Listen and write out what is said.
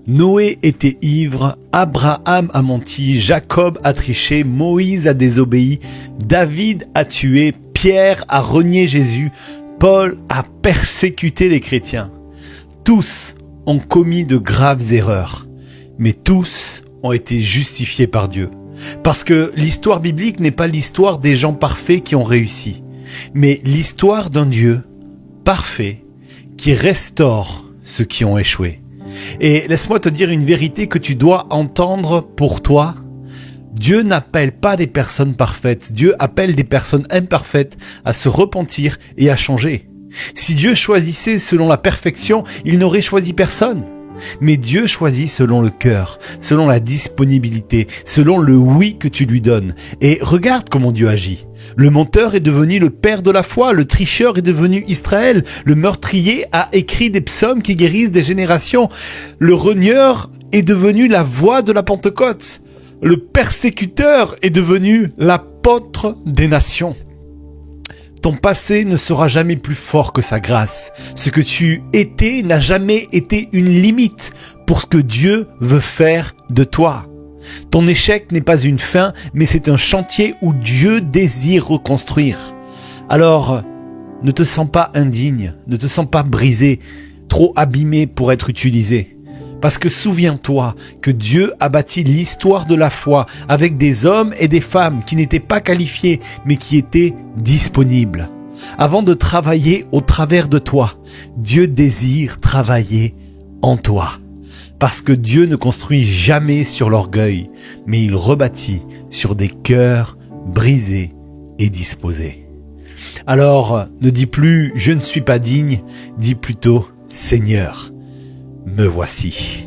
Noé était ivre, Abraham a menti, Jacob a triché, Moïse a désobéi, David a tué, Pierre a renié Jésus, Paul a persécuté les chrétiens. Tous ont commis de graves erreurs, mais tous ont été justifiés par Dieu. Parce que l'histoire biblique n'est pas l'histoire des gens parfaits qui ont réussi, mais l'histoire d'un Dieu parfait qui restaure ceux qui ont échoué. Et laisse-moi te dire une vérité que tu dois entendre pour toi. Dieu n'appelle pas des personnes parfaites. Dieu appelle des personnes imparfaites à se repentir et à changer. Si Dieu choisissait selon la perfection, il n'aurait choisi personne. Mais Dieu choisit selon le cœur, selon la disponibilité, selon le oui que tu lui donnes. Et regarde comment Dieu agit. Le menteur est devenu le père de la foi, le tricheur est devenu Israël, le meurtrier a écrit des psaumes qui guérissent des générations, le renieur est devenu la voix de la Pentecôte, le persécuteur est devenu l'apôtre des nations. Ton passé ne sera jamais plus fort que sa grâce. Ce que tu étais n'a jamais été une limite pour ce que Dieu veut faire de toi. Ton échec n'est pas une fin, mais c'est un chantier où Dieu désire reconstruire. Alors, ne te sens pas indigne, ne te sens pas brisé, trop abîmé pour être utilisé. Parce que souviens-toi que Dieu a bâti l'histoire de la foi avec des hommes et des femmes qui n'étaient pas qualifiés, mais qui étaient disponibles. Avant de travailler au travers de toi, Dieu désire travailler en toi. Parce que Dieu ne construit jamais sur l'orgueil, mais il rebâtit sur des cœurs brisés et disposés. Alors, ne dis plus « je ne suis pas digne », dis plutôt « Seigneur ». Me voici.